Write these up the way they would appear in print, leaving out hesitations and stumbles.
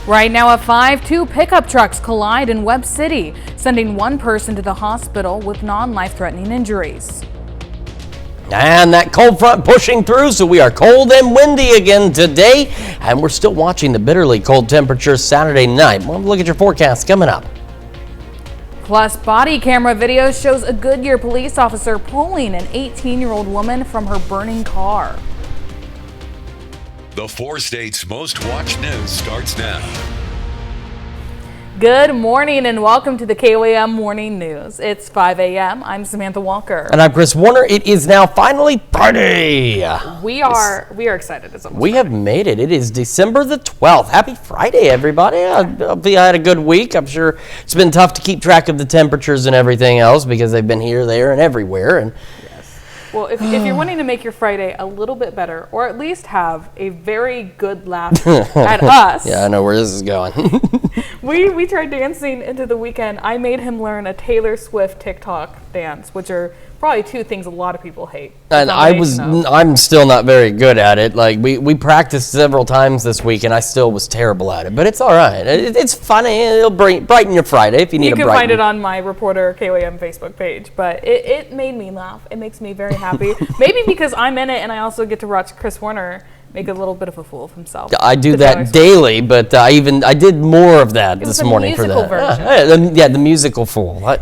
Right now at 5, two pickup trucks collide in Webb City, sending one person to the hospital with non-life-threatening injuries. And that cold front pushing through, so we are cold and windy again today. And we're still watching the bitterly cold temperatures Saturday night. We'll look at your forecast coming up. Plus, body camera video shows a Goodyear police officer pulling an 18-year-old woman from her burning car. The 4 states' most watched news starts now. Good morning and welcome to the KOAM Morning News. It's 5 a.m. I'm Samantha Walker. And I'm Chris Warner. It is now finally Friday. We are excited. We have made it. It is December the 12th. Happy Friday, everybody. I hope you had a good week. I'm sure it's been tough to keep track of the temperatures and everything else because they've been here, there, and everywhere. And well, if you're wanting to make your Friday a little bit better, or at least have a very good laugh at us. Yeah, I know where this is going. we tried dancing into the weekend. I made him learn a Taylor Swift TikTok dance, which are probably two things a lot of people hate. And I'm still not very good at it. Like we practiced several times this week, and I still was terrible at it. But it's all right. It's funny. It'll brighten your Friday if you need a brighten. You can find it on my Reporter KOAM Facebook page. But it made me laugh. It makes me very happy. Maybe because I'm in it, and I also get to watch Chris Warner make a little bit of a fool of himself. I do that daily, but I did more of that this morning for that. Version. The musical fool.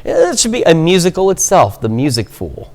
It should be a musical itself, the Music Fool.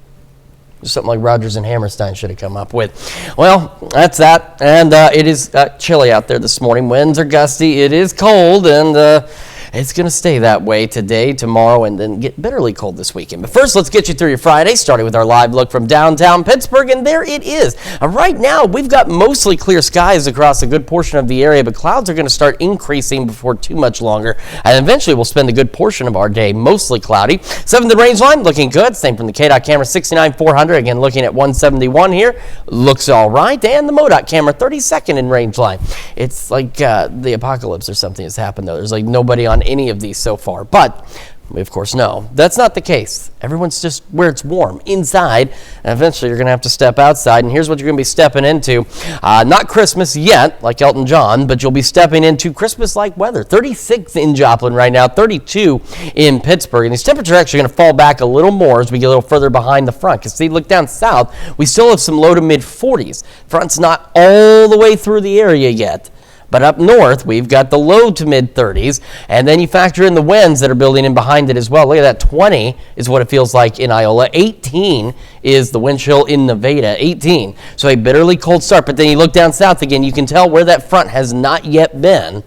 Something like Rodgers and Hammerstein should have come up with. Well, that's that. And it is chilly out there this morning. Winds are gusty. It is cold, and it's going to stay that way today, tomorrow, and then get bitterly cold this weekend. But first, let's get you through your Friday, starting with our live look from downtown Pittsburgh, and there it is. Right now, we've got mostly clear skies across a good portion of the area, but clouds are going to start increasing before too much longer, and eventually we'll spend a good portion of our day mostly cloudy. 7th range line, looking good. Same from the KDOT camera, 69-400. Again, looking at 171 here. Looks all right. And the MoDOT camera, 32nd in range line. It's like the apocalypse or something has happened, though. There's like nobody on any of these so far, but we of course know that's not the case. Everyone's just where it's warm inside, and eventually you're going to have to step outside, and here's what you're going to be stepping into. Not Christmas yet, like Elton John, but you'll be stepping into Christmas-like weather. 36 in Joplin right now, 32 in Pittsburgh, and these temperatures are actually going to fall back a little more as we get a little further behind the front, because see, look down south, we still have some low to mid 40s. Front's not all the way through the area yet. But up north, we've got the low to mid 30s, and then you factor in the winds that are building in behind it as well. Look at that, 20 is what it feels like in Iola. 18 is the wind chill in Nevada, 18. So a bitterly cold start, but then you look down south again, you can tell where that front has not yet been,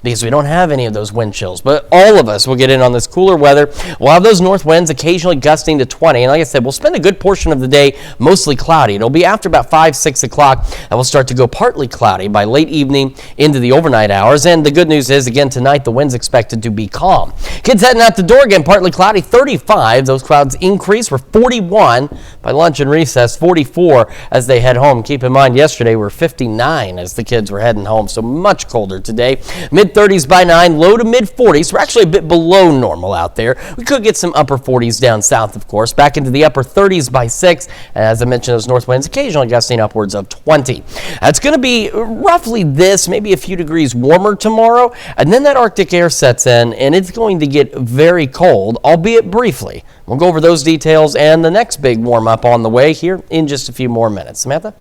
because we don't have any of those wind chills. But all of us will get in on this cooler weather. We'll have those north winds occasionally gusting to 20. And like I said, we'll spend a good portion of the day mostly cloudy. It'll be after about 5, 6 o'clock, and we'll start to go partly cloudy by late evening into the overnight hours. And the good news is, again, tonight the wind's expected to be calm. Kids heading out the door, again, partly cloudy, 35. Those clouds increase. We're 41 by lunch and recess, 44 as they head home. Keep in mind, yesterday we were 59 as the kids were heading home, so much colder today. Mid-30s by 9, low to mid-40s. We're actually a bit below normal out there. We could get some upper 40s down south, of course, back into the upper 30s by 6. And as I mentioned, those north winds occasionally gusting upwards of 20. It's going to be roughly this, maybe a few degrees warmer tomorrow, and then that Arctic air sets in, and it's going to get very cold, albeit briefly. We'll go over those details and the next big warm-up on the way here in just a few more minutes. Samantha?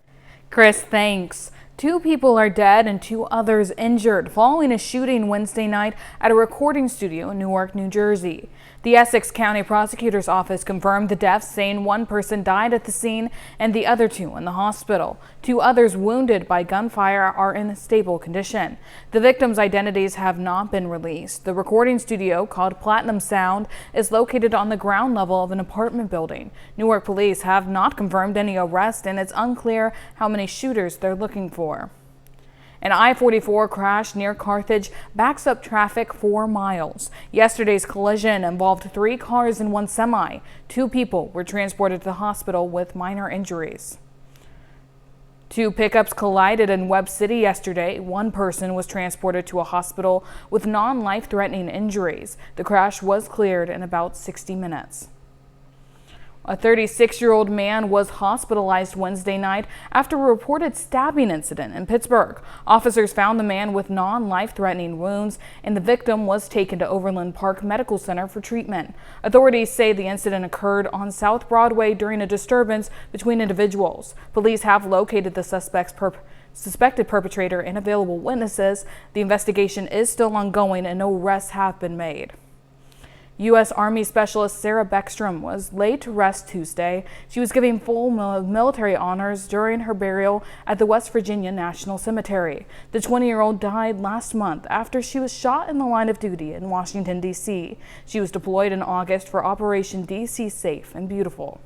Chris, thanks. 2 people are dead and 2 others injured following a shooting Wednesday night at a recording studio in Newark, New Jersey. The Essex County Prosecutor's Office confirmed the deaths, saying 1 person died at the scene and the other 2 in the hospital. 2 others wounded by gunfire are in stable condition. The victims' identities have not been released. The recording studio, called Platinum Sound, is located on the ground level of an apartment building. Newark police have not confirmed any arrests, and it's unclear how many shooters they're looking for. An I-44 crash near Carthage backs up traffic 4 miles. Yesterday's collision involved 3 cars and 1 semi. 2 people were transported to the hospital with minor injuries. 2 pickups collided in Webb City yesterday. 1 person was transported to a hospital with non-life-threatening injuries. The crash was cleared in about 60 minutes. A 36-year-old man was hospitalized Wednesday night after a reported stabbing incident in Pittsburgh. Officers found the man with non-life-threatening wounds, and the victim was taken to Overland Park Medical Center for treatment. Authorities say the incident occurred on South Broadway during a disturbance between individuals. Police have located the suspected perpetrator and available witnesses. The investigation is still ongoing and no arrests have been made. U.S. Army Specialist Sarah Beckstrom was laid to rest Tuesday. She was given full military honors during her burial at the West Virginia National Cemetery. The 20-year-old died last month after she was shot in the line of duty in Washington, D.C. She was deployed in August for Operation D.C. Safe and Beautiful.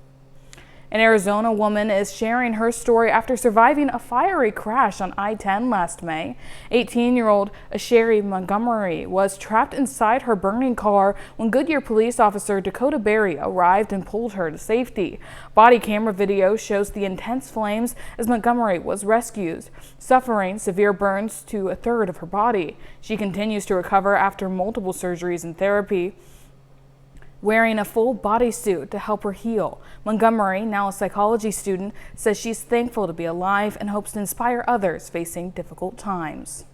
An Arizona woman is sharing her story after surviving a fiery crash on I-10 last May. 18-year-old Sherry Montgomery was trapped inside her burning car when Goodyear police officer Dakota Berry arrived and pulled her to safety. Body camera video shows the intense flames as Montgomery was rescued, suffering severe burns to a third of her body. She continues to recover after multiple surgeries and therapy, wearing a full bodysuit to help her heal. Montgomery, now a psychology student, says she's thankful to be alive and hopes to inspire others facing difficult times.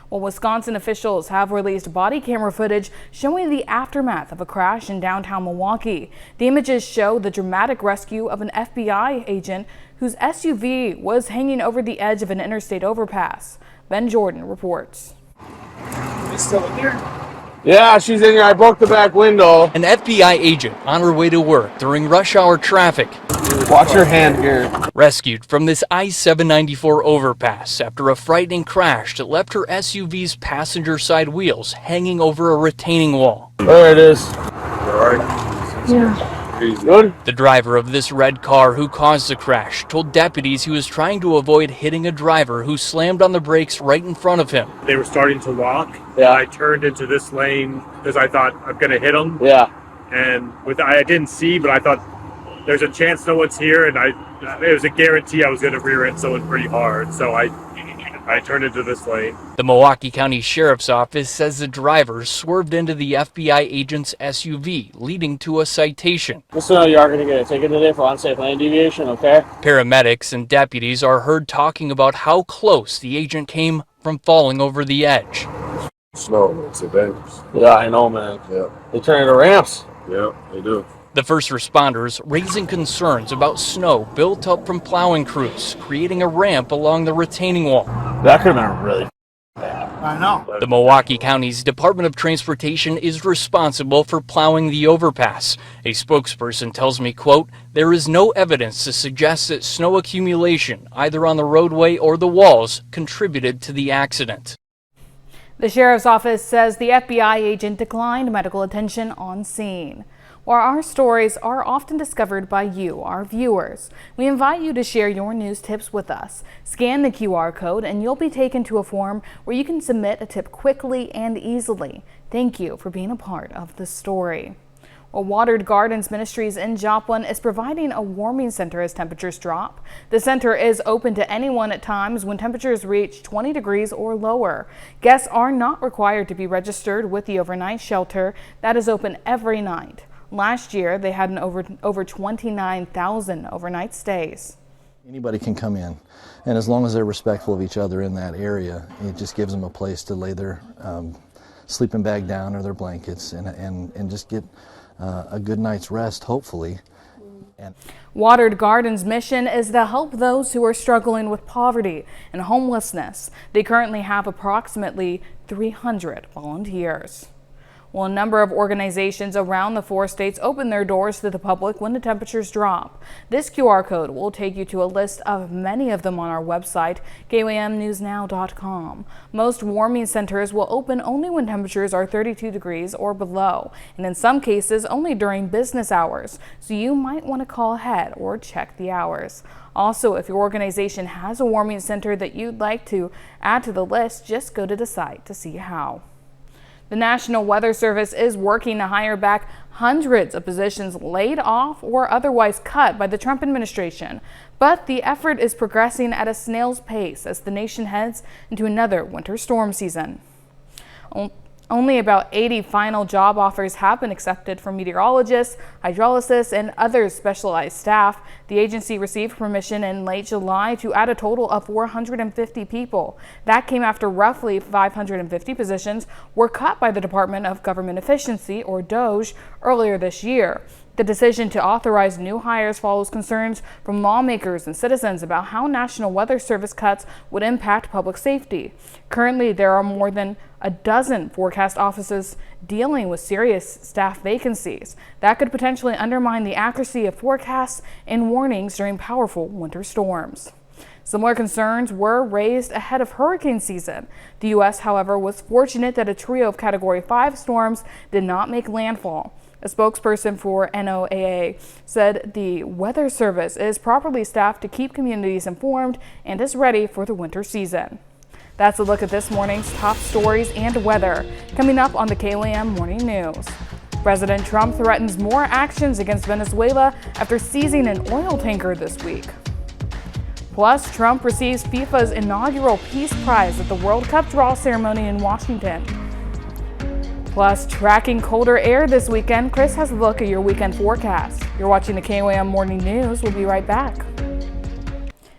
Well, Wisconsin officials have released body camera footage showing the aftermath of a crash in downtown Milwaukee. The images show the dramatic rescue of an FBI agent whose SUV was hanging over the edge of an interstate overpass. Ben Jordan reports. Is still in here? Yeah, she's in here. I broke the back window. An FBI agent on her way to work during rush hour traffic. Watch your hand here. Rescued from this I-794 overpass after a frightening crash that left her SUV's passenger side wheels hanging over a retaining wall. There it is. All right. Yeah. Good. The driver of this red car who caused the crash told deputies he was trying to avoid hitting a driver who slammed on the brakes right in front of him. They were starting to walk. Yeah. I turned into this lane because I thought I'm going to hit them. Yeah. And I didn't see, but I thought there's a chance no one's here, and it was a guarantee I was going to rear end someone pretty hard. So I turned into this lane. The Milwaukee County Sheriff's Office says the driver swerved into the FBI agent's SUV, leading to a citation. Just so you are going to get a ticket today for unsafe lane deviation, okay? Paramedics and deputies are heard talking about how close the agent came from falling over the edge. Snow, it's dangerous. Yeah, I know, man. Yeah. They turn into ramps. Yeah, they do. The first responders raising concerns about snow built up from plowing crews, creating a ramp along the retaining wall. That could have been really bad. I know. The Milwaukee County's Department of Transportation is responsible for plowing the overpass. A spokesperson tells me, quote, "There is no evidence to suggest that snow accumulation, either on the roadway or the walls, contributed to the accident." The sheriff's office says the FBI agent declined medical attention on scene. While our stories are often discovered by you, our viewers, we invite you to share your news tips with us. Scan the QR code and you'll be taken to a form where you can submit a tip quickly and easily. Thank you for being a part of the story. Well, Watered Gardens Ministries in Joplin is providing a warming center as temperatures drop. The center is open to anyone at times when temperatures reach 20 degrees or lower. Guests are not required to be registered with the overnight shelter that is open every night. Last year, they had over 29,000 overnight stays. Anybody can come in, and as long as they're respectful of each other in that area, it just gives them a place to lay their sleeping bag down or their blankets and just get a good night's rest, hopefully. Watered Gardens' mission is to help those who are struggling with poverty and homelessness. They currently have approximately 300 volunteers. Well, a number of organizations around the 4 states open their doors to the public when the temperatures drop. This QR code will take you to a list of many of them on our website, KYMNewsNow.com. Most warming centers will open only when temperatures are 32 degrees or below, and in some cases only during business hours, so you might want to call ahead or check the hours. Also, if your organization has a warming center that you'd like to add to the list, just go to the site to see how. The National Weather Service is working to hire back hundreds of positions laid off or otherwise cut by the Trump administration. But the effort is progressing at a snail's pace as the nation heads into another winter storm season. Only about 80 final job offers have been accepted from meteorologists, hydrologists, and other specialized staff. The agency received permission in late July to add a total of 450 people. That came after roughly 550 positions were cut by the Department of Government Efficiency, or DOGE, earlier this year. The decision to authorize new hires follows concerns from lawmakers and citizens about how National Weather Service cuts would impact public safety. Currently, there are more than a dozen forecast offices dealing with serious staff vacancies that could potentially undermine the accuracy of forecasts and warnings during powerful winter storms. Similar concerns were raised ahead of hurricane season. The U.S., however, was fortunate that a trio of Category 5 storms did not make landfall. A spokesperson for NOAA said the Weather Service is properly staffed to keep communities informed and is ready for the winter season. That's a look at this morning's top stories and weather. Coming up on the KLAM Morning News. President Trump threatens more actions against Venezuela after seizing an oil tanker this week. Plus, Trump receives FIFA's inaugural Peace Prize at the World Cup draw ceremony in Washington. Plus, tracking colder air this weekend, Chris has a look at your weekend forecast. You're watching the KOAM Morning News. We'll be right back.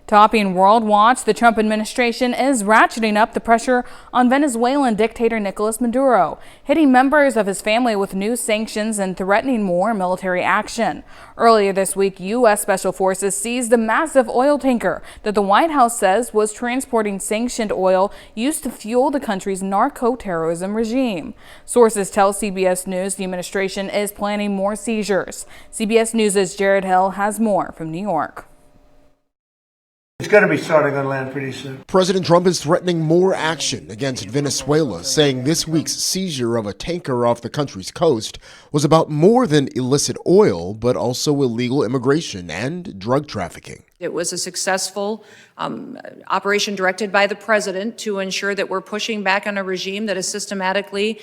Topping World Watch, the Trump administration is ratcheting up the pressure on Venezuelan dictator Nicolas Maduro, hitting members of his family with new sanctions and threatening more military action. Earlier this week, U.S. Special Forces seized a massive oil tanker that the White House says was transporting sanctioned oil used to fuel the country's narco-terrorism regime. Sources tell CBS News the administration is planning more seizures. CBS News' Jared Hill has more from New York. It's going to be starting on land pretty soon. President Trump is threatening more action against Venezuela, saying this week's seizure of a tanker off the country's coast was about more than illicit oil, but also illegal immigration and drug trafficking. It was a successful operation directed by the president to ensure that we're pushing back on a regime that is systematically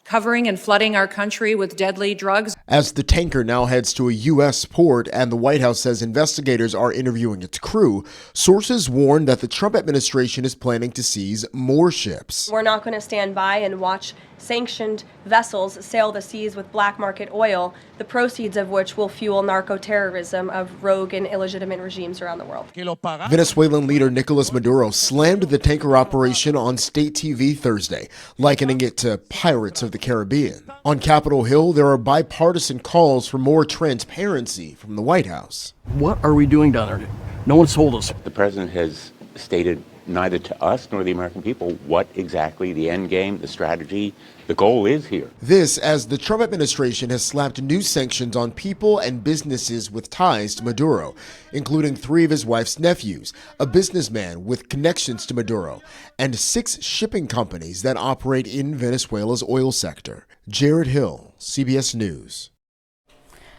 covering and flooding our country with deadly drugs. As the tanker now heads to a U.S. port and the White House says investigators are interviewing its crew, sources warn that the Trump administration is planning to seize more ships. We're not going to stand by and watch sanctioned vessels sail the seas with black market oil, the proceeds of which will fuel narco-terrorism of rogue and illegitimate regimes around the world. Venezuelan leader Nicolas Maduro slammed the tanker operation on state TV Thursday, likening it to Pirates of the Caribbean. On Capitol Hill, there are bipartisan calls for more transparency from the White House. What are we doing down there? No one's told us. The president has stated neither to us nor the American people what exactly the end game, the strategy, the goal is here. This as the Trump administration has slapped new sanctions on people and businesses with ties to Maduro, including 3 of his wife's nephews, a businessman with connections to Maduro, and 6 shipping companies that operate in Venezuela's oil sector. Jared Hill, CBS News.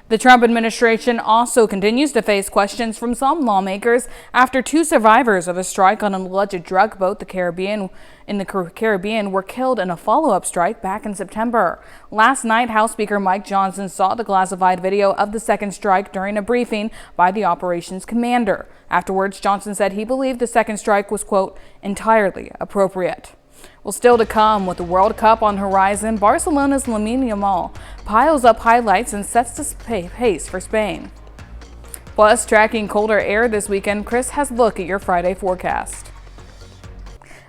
The Trump administration also continues to face questions from some lawmakers after 2 survivors of a strike on an alleged drug boat in the Caribbean were killed in a follow-up strike back in September. Last night, House Speaker Mike Johnson saw the classified video of the second strike during a briefing by the operations commander. Afterwards, Johnson said he believed the second strike was, quote, entirely appropriate. Well, still to come, with the World Cup on horizon, Barcelona's Lamine Yamal piles up highlights and sets the pace for Spain. Plus, tracking colder air this weekend, Chris has a look at your Friday forecast.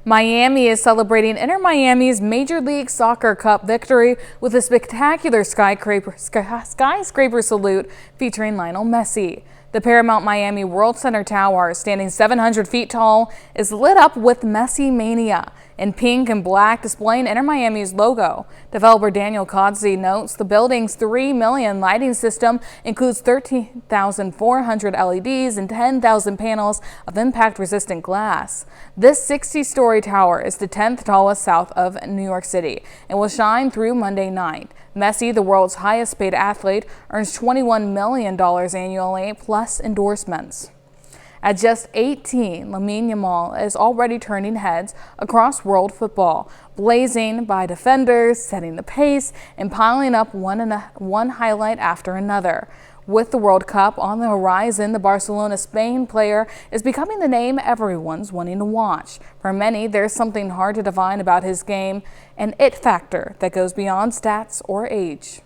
Miami is celebrating Inter Miami's Major League Soccer Cup victory with a spectacular skyscraper salute featuring Lionel Messi. The Paramount Miami World Center Tower, standing 700 feet tall, is lit up with Messi Mania in pink and black, displaying Inter Miami's logo. Developer Daniel Kodzi notes the building's $3 million lighting system includes 13,400 LEDs and 10,000 panels of impact-resistant glass. This 60-story tower is the 10th tallest south of New York City and will shine through Monday night. Messi, the world's highest-paid athlete, earns $21 million annually, plus endorsements. At just 18, Lamine Yamal is already turning heads across world football, blazing by defenders, setting the pace, and piling up one highlight after another. With the World Cup on the horizon, the Barcelona-Spain player is becoming the name everyone's wanting to watch. For many, there's something hard to define about his game, an it factor that goes beyond stats or age.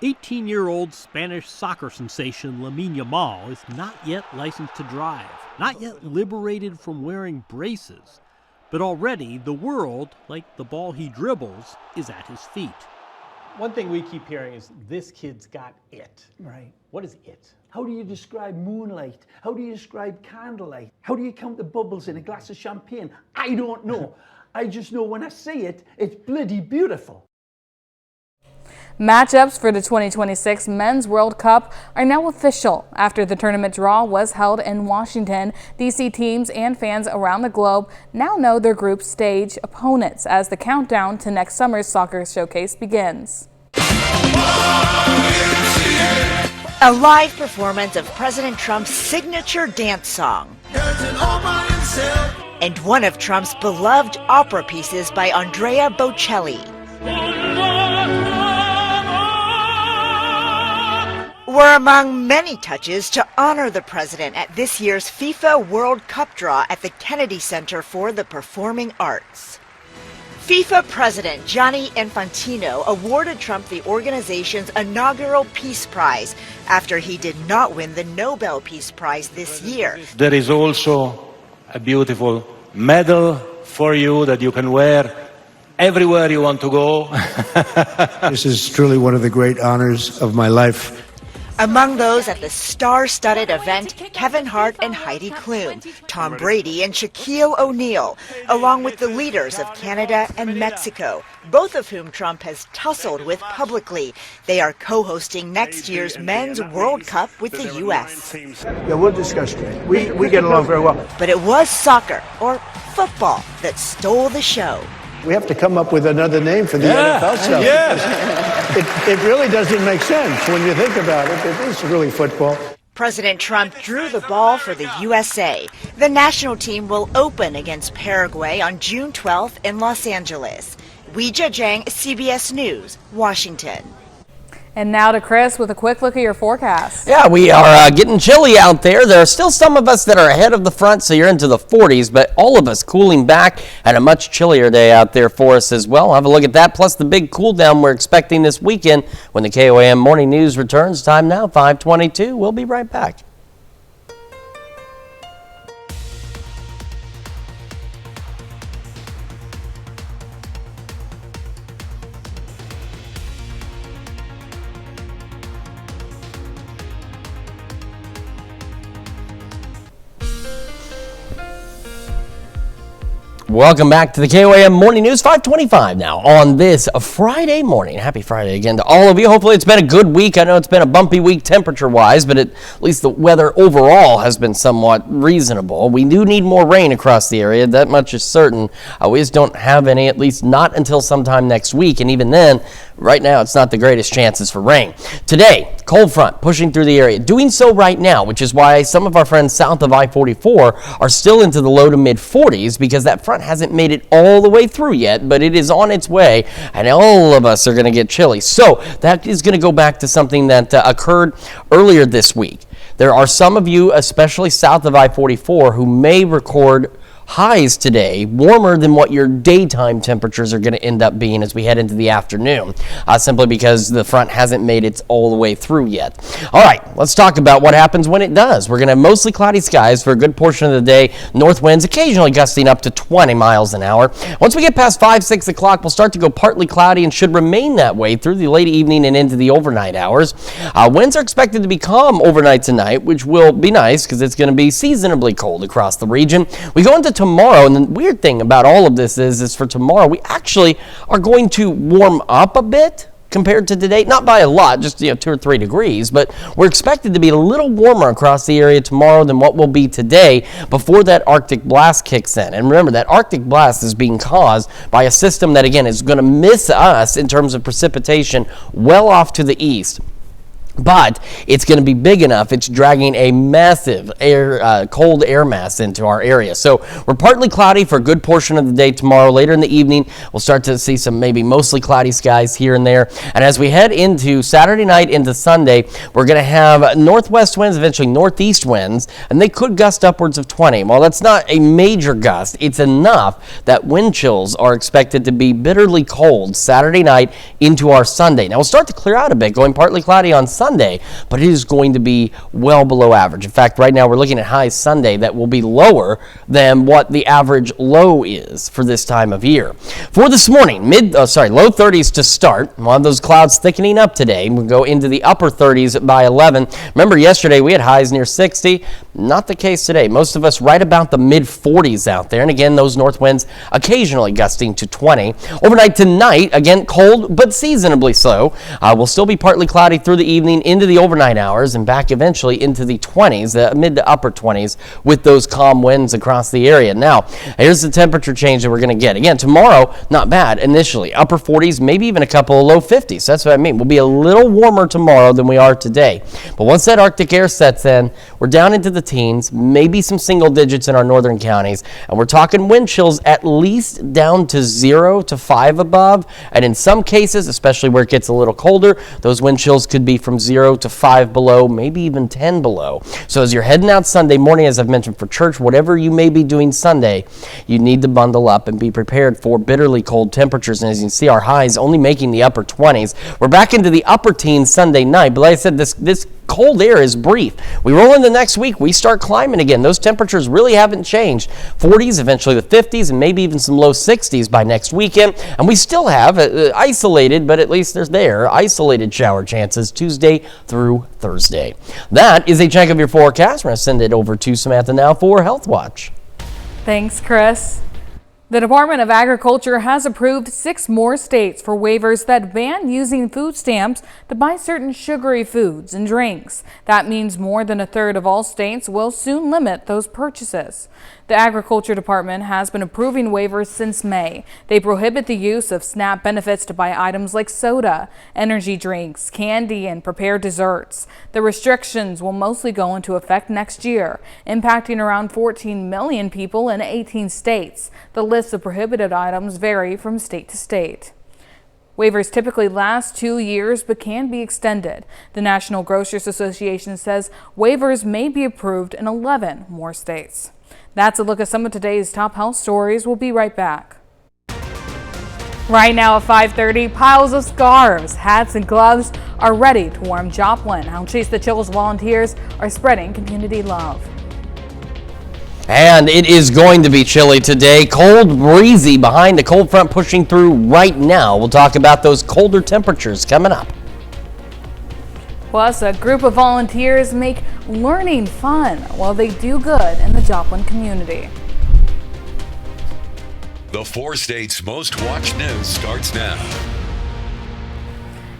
18-year-old Spanish soccer sensation Lamine Yamal is not yet licensed to drive, not yet liberated from wearing braces. But already the world, like the ball he dribbles, is at his feet. One thing we keep hearing is this kid's got it. Right. What is it? How do you describe moonlight? How do you describe candlelight? How do you count the bubbles in a glass of champagne? I don't know. I just know when I see it, it's bloody beautiful. Matchups for the 2026 Men's World Cup are now official. After the tournament draw was held in Washington, DC teams and fans around the globe now know their group stage opponents as the countdown to next summer's soccer showcase begins. A live performance of President Trump's signature dance song. And one of Trump's beloved opera pieces by Andrea Bocelli. Were among many touches to honor the president at this year's FIFA World Cup draw at the Kennedy Center for the Performing Arts. FIFA President Gianni Infantino awarded Trump the organization's inaugural Peace Prize after he did not win the Nobel Peace Prize this year. There is also a beautiful medal for you that you can wear everywhere you want to go. This is truly one of the great honors of my life. Among those at the star-studded event, Kevin Hart and Heidi Klum, Tom Brady and Shaquille O'Neal, along with the leaders of Canada and Mexico, both of whom Trump has tussled with publicly. They are co-hosting next year's Men's World Cup with the U.S. Yeah, we'll discuss that. We get along very well. But it was soccer, or football, that stole the show. We have to come up with another name for the NFL stuff. It really doesn't make sense when you think about it. It is really football. President Trump drew the ball for the USA. The national team will open against Paraguay on June 12th in Los Angeles. Weijia Zhang, CBS News, Washington. And now to Chris with a quick look at your forecast. Yeah, we are getting chilly out there. There are still some of us that are ahead of the front, so you're into the 40s, but all of us cooling back and a much chillier day out there for us as well. I'll have a look at that, plus the big cool down we're expecting this weekend when the KOAM Morning News returns. Time now, 5:22. We'll be right back. Welcome back to the KOAM Morning News, 5:25 now on this Friday morning. Happy Friday again to all of you. Hopefully it's been a good week. I know it's been a bumpy week temperature-wise, but at least the weather overall has been somewhat reasonable. We do need more rain across the area. That much is certain. We just don't have any, at least not until sometime next week. And even then, right now, it's not the greatest chances for rain. Today, cold front pushing through the area, doing so right now, which is why some of our friends south of I-44 are still into the low to mid 40s because that front hasn't made it all the way through yet, but it is on its way, and all of us are going to get chilly. So that is going to go back to something that occurred earlier this week. There are some of you, especially south of I-44, who may record highs today warmer than what your daytime temperatures are going to end up being as we head into the afternoon, simply because the front hasn't made it all the way through yet. All right, let's talk about what happens when it does. We're going to have mostly cloudy skies for a good portion of the day. North winds occasionally gusting up to 20 miles an hour. Once we get past 5, 6 o'clock, we'll start to go partly cloudy and should remain that way through the late evening and into the overnight hours. Winds are expected to be calm overnight tonight, which will be nice because it's going to be seasonably cold across the region. We go into tomorrow, and the weird thing about all of this is for tomorrow, we actually are going to warm up a bit compared to today. Not by a lot, just 2 or 3 degrees, but we're expected to be a little warmer across the area tomorrow than what will be today before that Arctic blast kicks in. And remember, that Arctic blast is being caused by a system that, again, is going to miss us in terms of precipitation well off to the east. But it's going to be big enough. It's dragging a massive cold air mass into our area. So we're partly cloudy for a good portion of the day tomorrow. Later in the evening, we'll start to see some maybe mostly cloudy skies here and there. And as we head into Saturday night into Sunday, we're going to have northwest winds, eventually northeast winds, and they could gust upwards of 20. While that's not a major gust, it's enough that wind chills are expected to be bitterly cold Saturday night into our Sunday. Now we'll start to clear out a bit, going partly cloudy on Sunday, but it is going to be well below average. In fact, right now we're looking at highs Sunday that will be lower than what the average low is for this time of year. For this morning, low 30s to start. We'll have those clouds thickening up today. We'll go into the upper 30s by 11. Remember, yesterday we had highs near 60. Not the case today. Most of us right about the mid 40s out there. And again, those north winds occasionally gusting to 20. Overnight tonight, again, cold but seasonably so. We'll still be partly cloudy through the evening into the overnight hours and back eventually into the 20s, mid to upper 20s with those calm winds across the area. Now, here's the temperature change that we're going to get. Again, tomorrow, not bad initially. Upper 40s, maybe even a couple of low 50s. That's what I mean. We'll be a little warmer tomorrow than we are today. But once that Arctic air sets in, we're down into the teens, maybe some single digits in our northern counties, and we're talking wind chills at least down to 0 to 5 above. And in some cases, especially where it gets a little colder, those wind chills could be from 0 to 5 below, maybe even 10 below. So as you're heading out Sunday morning, as I've mentioned, for church, whatever you may be doing Sunday, you need to bundle up and be prepared for bitterly cold temperatures. And as you can see, our highs only making the upper 20s. We're back into the upper teens Sunday night, but like I said, this cold air is brief. We roll into next week, we start climbing again. Those temperatures really haven't changed. 40s, eventually the 50s, and maybe even some low 60s by next weekend. And we still have isolated, but at least there's isolated shower chances Tuesday through Thursday. That is a check of your forecast. We're going to send it over to Samantha now for Health Watch. Thanks, Chris. The Department of Agriculture has approved 6 more states for waivers that ban using food stamps to buy certain sugary foods and drinks. That means more than a third of all states will soon limit those purchases. The Agriculture Department has been approving waivers since May. They prohibit the use of SNAP benefits to buy items like soda, energy drinks, candy, and prepared desserts. The restrictions will mostly go into effect next year, impacting around 14 million people in 18 states. The list of prohibited items vary from state to state. Waivers typically last 2 years but can be extended. The National Grocers Association says waivers may be approved in 11 more states. That's a look at some of today's top health stories. We'll be right back. Right now at 5:30, piles of scarves, hats, and gloves are ready to warm Joplin. How Chase the Chills volunteers are spreading community love. And it is going to be chilly today. Cold, breezy behind a cold front pushing through right now. We'll talk about those colder temperatures coming up. Plus, a group of volunteers make learning fun while they do good in the Joplin community. The 4 states' most watched news starts now.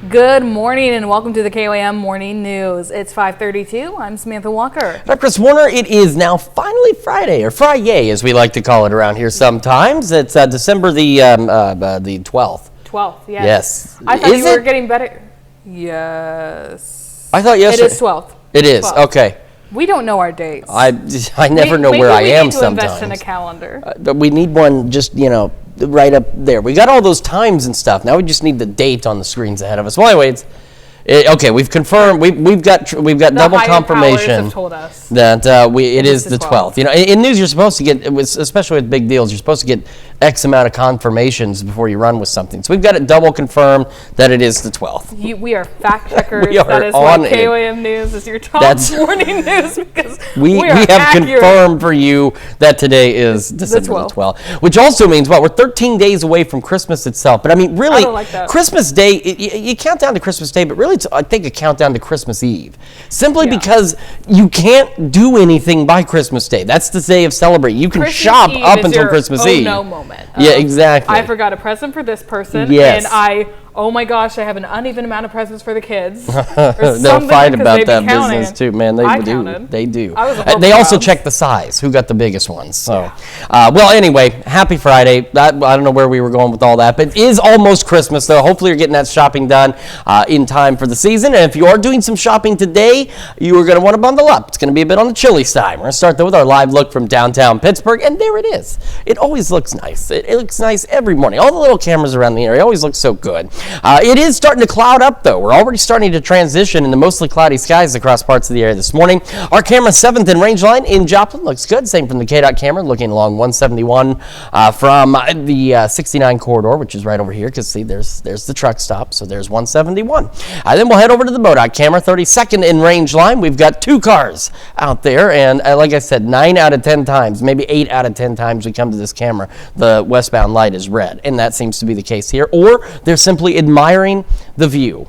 Good morning and welcome to the KOAM Morning News. It's 5:32. I'm Samantha Walker. I'm Chris Warner. It is now finally Friday, or Friday as we like to call it around here sometimes. It's December the 12th. 12th, yes. Yes. I thought you were getting better. Yes. I thought yesterday. It is 12th. It is. 12th. Okay. We don't know our dates. I never know where I am sometimes. We need to invest in a calendar. We need one just, right up there. We got all those times and stuff. Now we just need the date on the screens ahead of us. Well, anyway, okay, we've confirmed. We've got double confirmation have told us that it is the 12th. In news, you're supposed to get, especially with big deals, you're supposed to get X amount of confirmations before you run with something. So we've got it double confirmed that it is the 12th. We are fact checkers. That is why KOAM News is your top morning news, because we have accurate. Confirmed for you that today is December the 12th. Which also means, we're 13 days away from Christmas itself. But I mean, really, Christmas Day, you count down to Christmas Day, but really it's, I think, a countdown to Christmas Eve. Simply because you can't do anything by Christmas Day. That's the day of celebrating. You can shop up until Christmas Eve. No moment. Yeah, exactly. I forgot a present for this person, yes. and Oh my gosh, I have an uneven amount of presents for the kids. They'll fight about that business too, man. They do. Counted. They do. I was a They also clubs. check the size. Who got the biggest ones? So, well, anyway, happy Friday. I don't know where we were going with all that, but it is almost Christmas, though. Hopefully, you're getting that shopping done in time for the season. And if you are doing some shopping today, you are going to want to bundle up. It's going to be a bit on the chilly side. We're going to start though with our live look from downtown Pittsburgh, and there it is. It always looks nice. It looks nice every morning. All the little cameras around the area always look so good. It is starting to cloud up, though. We're already starting to transition into mostly cloudy skies across parts of the area this morning. Our camera 7th in range line in Joplin looks good. Same from the KDOT camera, looking along 171 from the 69 corridor, which is right over here, because see, there's the truck stop, so there's 171. Then we'll head over to the MoDOT camera, 32nd in range line. We've got 2 cars out there, and like I said, 9 out of 10 times, maybe 8 out of 10 times we come to this camera, the westbound light is red, and that seems to be the case here. Or they're simply admiring the view.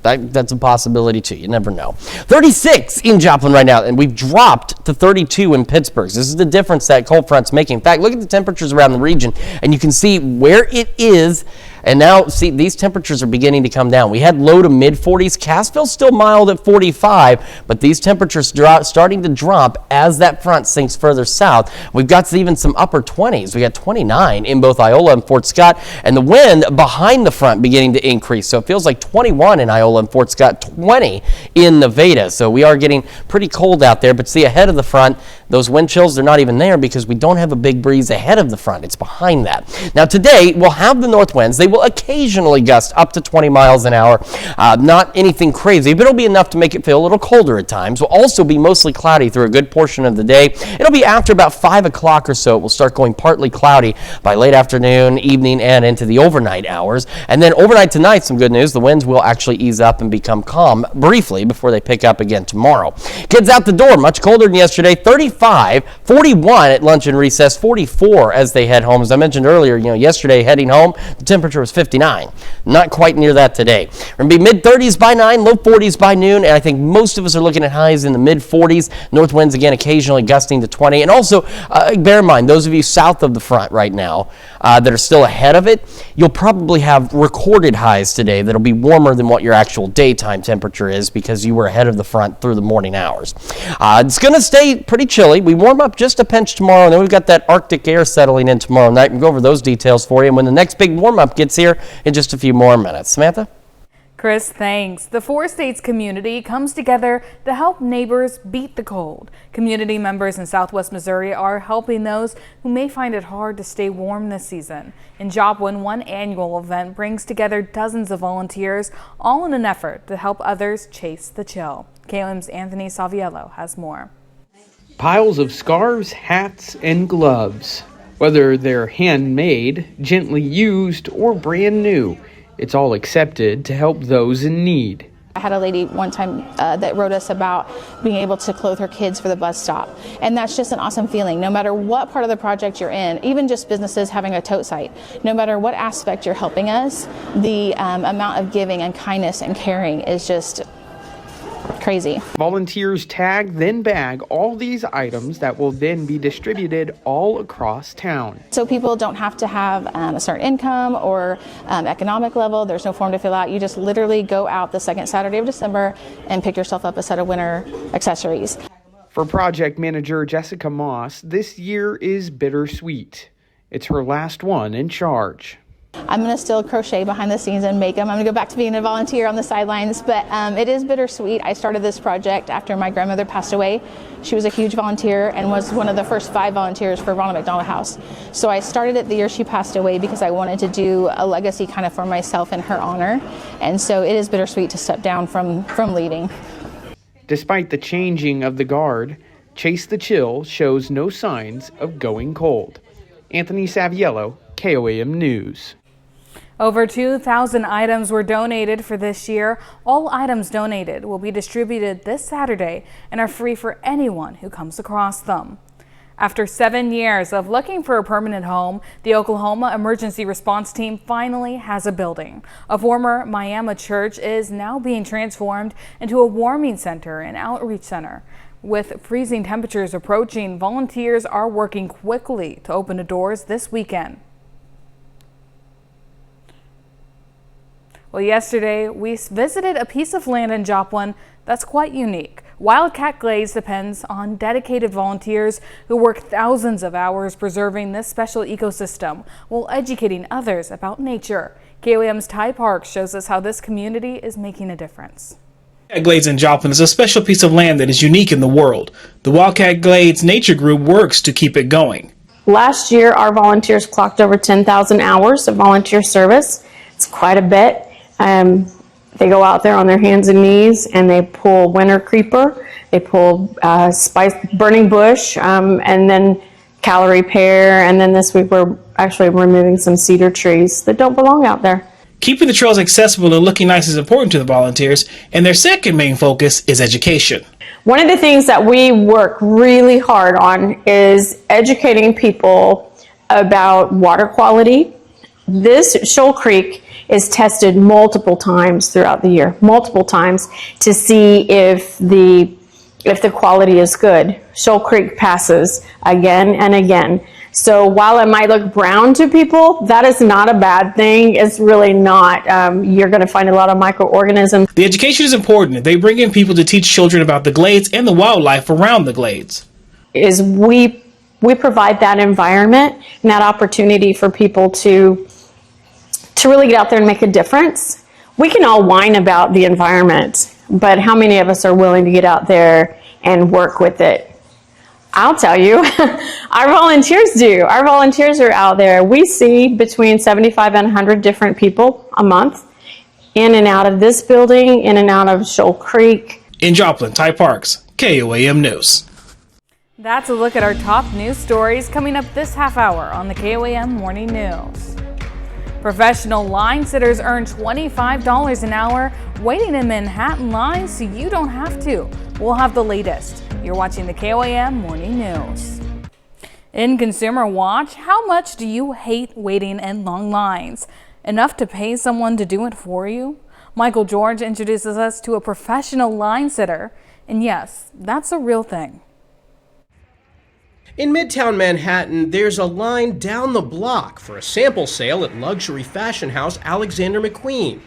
That's a possibility too. You never know. 36 in Joplin right now, and we've dropped to 32 in Pittsburgh. This is the difference that cold front's making. In fact, look at the temperatures around the region, and you can see where it is. And now, see, these temperatures are beginning to come down. We had low to mid 40s. Cassville's still mild at 45, but these temperatures starting to drop as that front sinks further south. We've got even some upper 20s. We got 29 in both Iola and Fort Scott, and the wind behind the front beginning to increase. So it feels like 21 in Iola and Fort Scott, 20 in Nevada. So we are getting pretty cold out there, but see, ahead of the front, those wind chills, they're not even there because we don't have a big breeze ahead of the front. It's behind that. Now today, we'll have the north winds. They will occasionally gust up to 20 miles an hour. Not anything crazy, but it'll be enough to make it feel a little colder at times. Will also be mostly cloudy through a good portion of the day. It'll be after about 5 o'clock or so. It will start going partly cloudy by late afternoon, evening, and into the overnight hours. And then overnight tonight, some good news. The winds will actually ease up and become calm briefly before they pick up again tomorrow. Kids out the door, much colder than yesterday. 35, 41 at lunch and recess, 44 as they head home. As I mentioned earlier, yesterday heading home, the temperature was 59. Not quite near that today. We're going to be mid-30s by 9, low 40s by noon, and I think most of us are looking at highs in the mid-40s. North winds again occasionally gusting to 20. And also, bear in mind, those of you south of the front right now that are still ahead of it, you'll probably have recorded highs today that'll be warmer than what your actual daytime temperature is because you were ahead of the front through the morning hours. It's going to stay pretty chilly. We warm up just a pinch tomorrow, and then we've got that Arctic air settling in tomorrow night. We'll go over those details for you. And when the next big warm-up gets here in just a few more minutes. Samantha? Chris, thanks. The Four States community comes together to help neighbors beat the cold. Community members in Southwest Missouri are helping those who may find it hard to stay warm this season. In Joplin, one annual event brings together dozens of volunteers, all in an effort to help others chase the chill. KOM's Anthony Saviello has more. Piles of scarves, hats, and gloves. Whether they're handmade, gently used, or brand new, it's all accepted to help those in need. I had a lady one time that wrote us about being able to clothe her kids for the bus stop. And that's just an awesome feeling. No matter what part of the project you're in, even just businesses having a tote site, no matter what aspect you're helping us, the amount of giving and kindness and caring is just crazy. Volunteers tag, then bag all these items that will then be distributed all across town. So people don't have to have a certain income or economic level. There's no form to fill out. You just literally go out the second Saturday of December and pick yourself up a set of winter accessories. For project manager Jessica Moss, this year is bittersweet. It's her last one in charge. I'm going to still crochet behind the scenes and make them. I'm going to go back to being a volunteer on the sidelines, but it is bittersweet. I started this project after my grandmother passed away. She was a huge volunteer and was one of the first 5 volunteers for Ronald McDonald House. So I started it the year she passed away because I wanted to do a legacy kind of for myself in her honor. And so it is bittersweet to step down from leading. Despite the changing of the guard, Chase the Chill shows no signs of going cold. Anthony Saviello, KOAM News. Over 2,000 items were donated for this year. All items donated will be distributed this Saturday and are free for anyone who comes across them. After 7 years of looking for a permanent home, the Oklahoma Emergency Response Team finally has a building. A former Miami church is now being transformed into a warming center and outreach center. With freezing temperatures approaching, volunteers are working quickly to open the doors this weekend. Well, yesterday we visited a piece of land in Joplin that's quite unique. Wildcat Glades depends on dedicated volunteers who work thousands of hours preserving this special ecosystem while educating others about nature. KOAM's Ty Parks shows us how this community is making a difference. Wildcat Glades in Joplin is a special piece of land that is unique in the world. The Wildcat Glades Nature Group works to keep it going. Last year, our volunteers clocked over 10,000 hours of volunteer service. It's quite a bit. They go out there on their hands and knees and they pull winter creeper, they pull spice burning bush, and then calorie pear, and then this week we're actually removing some cedar trees that don't belong out there. Keeping the trails accessible and looking nice is important to the volunteers, and their second main focus is education. One of the things that we work really hard on is educating people about water quality. This Shoal Creek is tested multiple times throughout the year, multiple times, to see if the quality is good. Shoal Creek passes again and again. So while it might look brown to people, that is not a bad thing. It's really not. You're going to find a lot of microorganisms. The education is important. They bring in people to teach children about the glades and the wildlife around the glades. We provide that environment and that opportunity for people to really get out there and make a difference. We can all whine about the environment, but how many of us are willing to get out there and work with it? I'll tell you, our volunteers do. Our volunteers are out there. We see between 75 and 100 different people a month in and out of this building, in and out of Shoal Creek. In Joplin, Ty Parks, KOAM News. That's a look at our top news stories coming up this half hour on the KOAM Morning News. Professional line sitters earn $25 an hour waiting in Manhattan lines so you don't have to. We'll have the latest. You're watching the KOAM Morning News. In Consumer Watch, how much do you hate waiting in long lines? Enough to pay someone to do it for you? Michael George introduces us to a professional line sitter. And yes, that's a real thing. In Midtown Manhattan, there's a line down the block for a sample sale at luxury fashion house Alexander McQueen.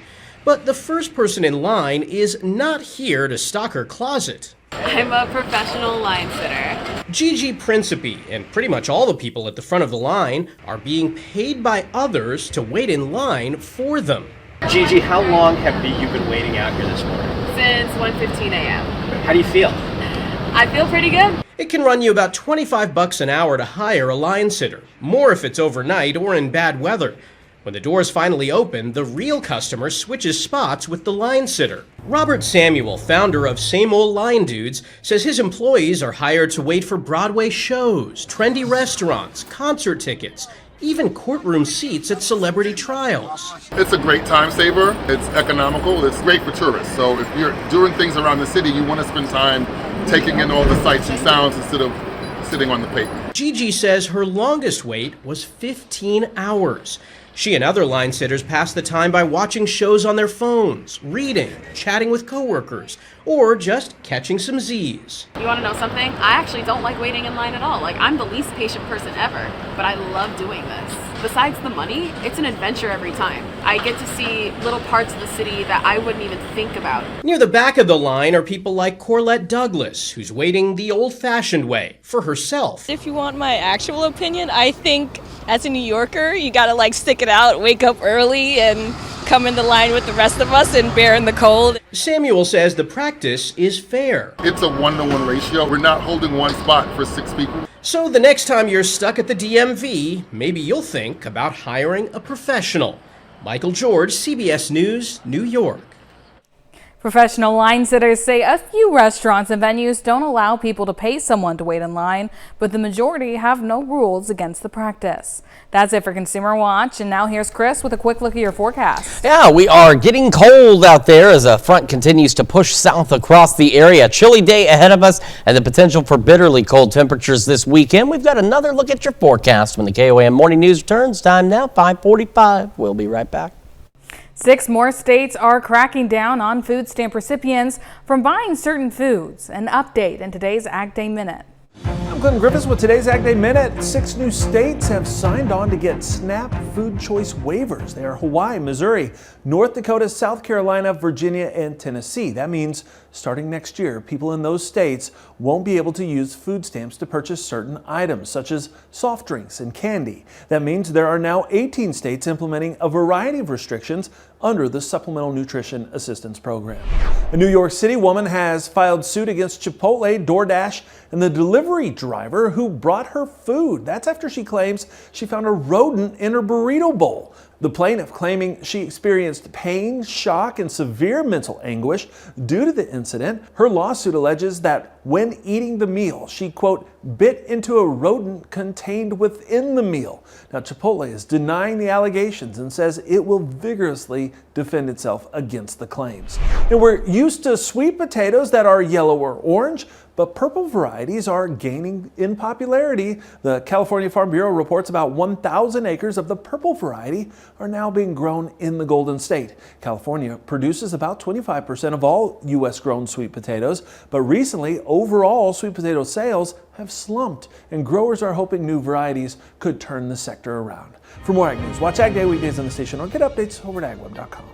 But the first person in line is not here to stock her closet. I'm a professional line sitter. Gigi Principe and pretty much all the people at the front of the line are being paid by others to wait in line for them. Gigi, how long have you been waiting out here this morning? Since 1:15 a.m. How do you feel? I feel pretty good. It can run you about $25 an hour to hire a line sitter, more if it's overnight or in bad weather. When the doors finally open, the real customer switches spots with the line sitter. Robert Samuel, founder of Same Old Line Dudes, says his employees are hired to wait for Broadway shows, trendy restaurants, concert tickets, even courtroom seats at celebrity trials. It's a great time saver. It's economical. It's great for tourists. So if you're doing things around the city, you want to spend time taking in all the sights and sounds instead of sitting on the pavement. Gigi says her longest wait was 15 hours. She and other line sitters pass the time by watching shows on their phones, reading, chatting with coworkers, or just catching some Z's. You want to know something? I actually don't like waiting in line at all. Like, I'm the least patient person ever, but I love doing this. Besides the money, it's an adventure every time. I get to see little parts of the city that I wouldn't even think about. Near the back of the line are people like Corlette Douglas, who's waiting the old-fashioned way for herself. If you want my actual opinion, I think as a New Yorker, you gotta like stick it out, wake up early, and come in the line with the rest of us and bear in the cold. Samuel says the practice is fair. It's a 1-to-1 ratio. We're not holding one spot for 6 people. So the next time you're stuck at the DMV, maybe you'll think about hiring a professional. Michael George, CBS News, New York. Professional line sitters say a few restaurants and venues don't allow people to pay someone to wait in line, but the majority have no rules against the practice. That's it for Consumer Watch, and now here's Chris with a quick look at your forecast. Yeah, we are getting cold out there as a front continues to push south across the area. Chilly day ahead of us and the potential for bitterly cold temperatures this weekend. We've got another look at your forecast when the KOAM Morning News returns. Time now, 5:45. We'll be right back. 6 more states are cracking down on food stamp recipients from buying certain foods. An update in today's Ag Day Minute. I'm Glenn Griffiths with today's Ag Day Minute. 6 new states have signed on to get SNAP food choice waivers. They are Hawaii, Missouri, North Dakota, South Carolina, Virginia, and Tennessee. That means starting next year, people in those states won't be able to use food stamps to purchase certain items, such as soft drinks and candy. That means there are now 18 states implementing a variety of restrictions under the Supplemental Nutrition Assistance Program. A New York City woman has filed suit against Chipotle, DoorDash, and the delivery driver who brought her food. That's after she claims she found a rodent in her burrito bowl. The plaintiff claiming she experienced pain, shock, and severe mental anguish due to the incident. Her lawsuit alleges that when eating the meal, she, quote, bit into a rodent contained within the meal. Now, Chipotle is denying the allegations and says it will vigorously defend itself against the claims. And we're used to sweet potatoes that are yellow or orange, but purple varieties are gaining in popularity. The California Farm Bureau reports about 1,000 acres of the purple variety are now being grown in the Golden State. California produces about 25% of all U.S. grown sweet potatoes, but recently overall sweet potato sales have slumped, and growers are hoping new varieties could turn the sector around. For more Ag News, watch Ag Day weekdays on the station or get updates over at agweb.com.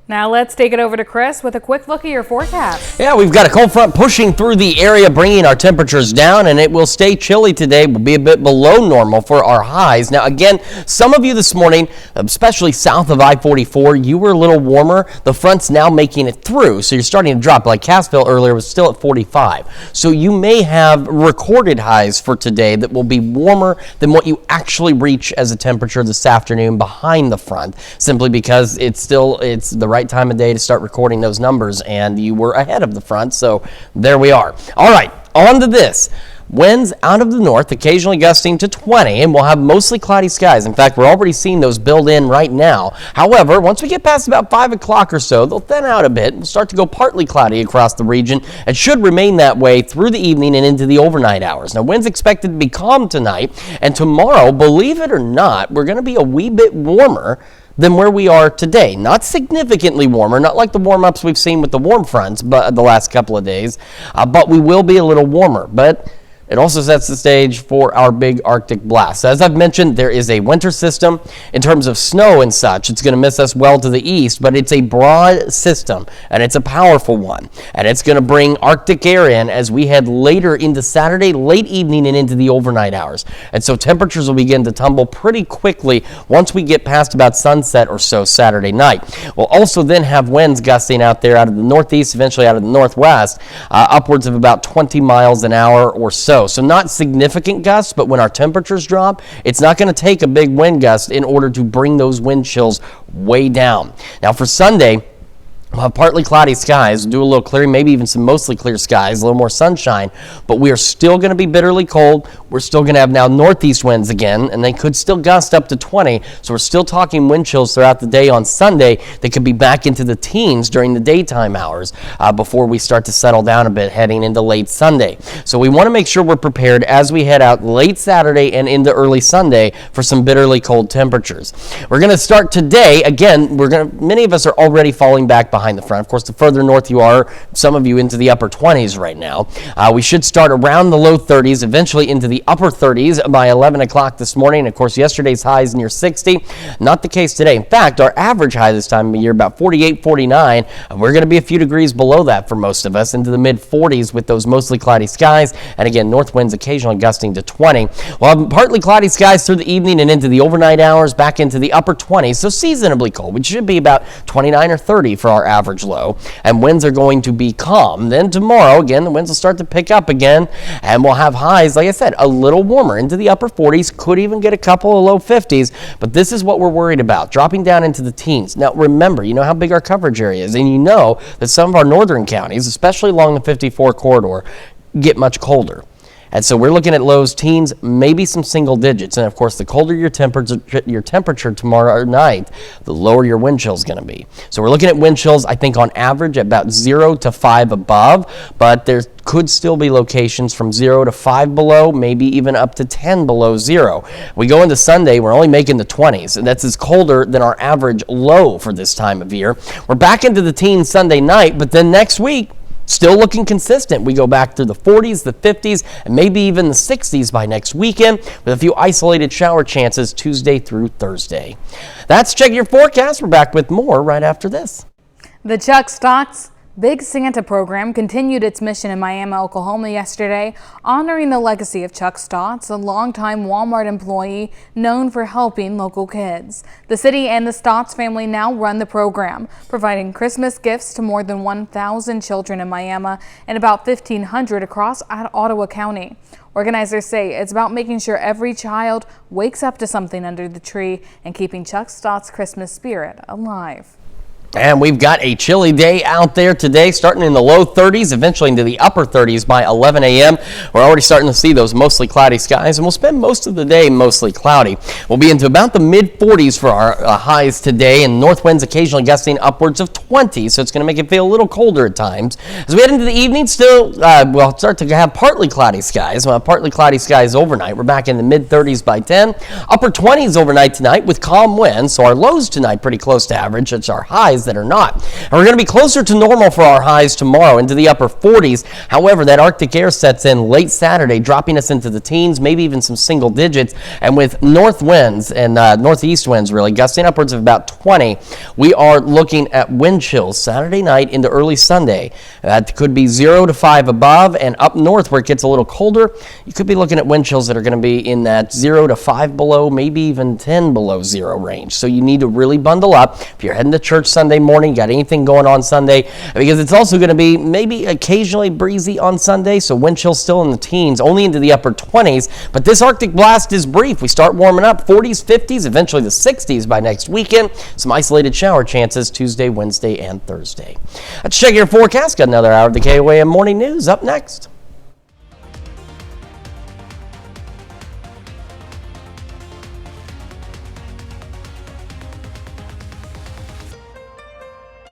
Now let's take it over to Chris with a quick look at your forecast. Yeah, we've got a cold front pushing through the area, bringing our temperatures down, and it will stay chilly today. We'll be a bit below normal for our highs. Now, again, some of you this morning, especially south of I-44, you were a little warmer. The front's now making it through, so you're starting to drop. Like Cassville earlier was still at 45. So you may have recorded highs for today that will be warmer than what you actually reach as a temperature this afternoon behind the front, simply because it's the right time of day to start recording those numbers, and you were ahead of the front, so there we are. All right, on to this. Winds out of the north, occasionally gusting to 20, and we'll have mostly cloudy skies. In fact, we're already seeing those build in right now. However, once we get past about 5 o'clock or so, they'll thin out a bit. We'll start to go partly cloudy across the region and should remain that way through the evening and into the overnight hours. Now, winds expected to be calm tonight, and tomorrow, believe it or not, we're going to be a wee bit warmer than where we are today. Not significantly warmer, not like the warm-ups we've seen with the warm fronts but the last couple of days, but we will be a little warmer. But it also sets the stage for our big Arctic blast. As I've mentioned, there is a winter system. In terms of snow and such, it's going to miss us well to the east, but it's a broad system, and it's a powerful one. And it's going to bring Arctic air in as we head later into Saturday, late evening and into the overnight hours. And so temperatures will begin to tumble pretty quickly once we get past about sunset or so Saturday night. We'll also then have winds gusting out there out of the northeast, eventually out of the northwest, upwards of about 20 miles an hour or so. So not significant gusts, but when our temperatures drop, it's not going to take a big wind gust in order to bring those wind chills way down. Now for Sunday, we'll have partly cloudy skies, do a little clearing, maybe even some mostly clear skies, a little more sunshine, but we are still going to be bitterly cold. We're still going to have now northeast winds again, and they could still gust up to 20, so we're still talking wind chills throughout the day on Sunday. They could be back into the teens during the daytime hours before we start to settle down a bit heading into late Sunday. So we want to make sure we're prepared as we head out late Saturday and into early Sunday for some bitterly cold temperatures. We're going to start today. Again, many of us are already falling back behind the front. Of course, the further north you are, some of you into the upper 20s right now. We should start around the low 30s, eventually into the upper 30s by 11 o'clock this morning. Of course, yesterday's highs near 60. Not the case today. In fact, our average high this time of year about 48, 49, and we're going to be a few degrees below that for most of us, into the mid 40s with those mostly cloudy skies. And again, north winds occasionally gusting to 20. We'll have partly cloudy skies through the evening and into the overnight hours, back into the upper 20s, so seasonably cold, which should be about 29 or 30 for our average low, and winds are going to be calm. Then tomorrow, again, the winds will start to pick up again, and we'll have highs, like I said, a little warmer into the upper 40s, could even get a couple of low 50s, but this is what we're worried about, dropping down into the teens. Now remember, you know how big our coverage area is, and you know that some of our northern counties, especially along the 54 corridor, get much colder. And so we're looking at lows, teens, maybe some single digits. And of course, the colder your temperature tomorrow night, the lower your wind chill is going to be. So we're looking at wind chills, I think, on average at about 0 to 5 above, but there could still be locations from 0 to 5 below, maybe even up to 10 below 0. We go into Sunday, we're only making the 20s, and that's as colder than our average low for this time of year. We're back into the teens Sunday night, but then next week, still looking consistent. We go back through the 40s, the 50s, and maybe even the 60s by next weekend, with a few isolated shower chances Tuesday through Thursday. That's Check Your Forecast. We're back with more right after this. The Chuck Stotts Big Santa program continued its mission in Miami, Oklahoma yesterday, honoring the legacy of Chuck Stotts, a longtime Walmart employee known for helping local kids. The city and the Stotts family now run the program, providing Christmas gifts to more than 1,000 children in Miami and about 1,500 across Ottawa County. Organizers say it's about making sure every child wakes up to something under the tree and keeping Chuck Stotts' Christmas spirit alive. And we've got a chilly day out there today, starting in the low 30s, eventually into the upper 30s by 11 a.m. We're already starting to see those mostly cloudy skies, and we'll spend most of the day mostly cloudy. We'll be into about the mid-40s for our highs today, and north winds occasionally gusting upwards of 20, so it's going to make it feel a little colder at times. As we head into the evening, still, we'll start to have partly cloudy skies. Partly cloudy skies overnight. We're back in the mid-30s by 10. Upper 20s overnight tonight with calm winds, so our lows tonight pretty close to average. It's our highs that are not. And we're going to be closer to normal for our highs tomorrow, into the upper 40s. However, that Arctic air sets in late Saturday, dropping us into the teens, maybe even some single digits. And with north winds and northeast winds really gusting upwards of about 20, we are looking at wind chills Saturday night into early Sunday. That could be 0 to 5 above, and up north where it gets a little colder, you could be looking at wind chills that are going to be in that 0 to 5 below, maybe even 10 below 0 range. So you need to really bundle up if you're heading to church Sunday morning, got anything going on Sunday, because it's also going to be maybe occasionally breezy on Sunday, so wind chill still in the teens, only into the upper 20s, but this Arctic blast is brief. We start warming up 40s, 50s, eventually the 60s by next weekend. Some isolated shower chances Tuesday, Wednesday, and Thursday. Let's check your forecast. Got another hour of the KOAM Morning News up next.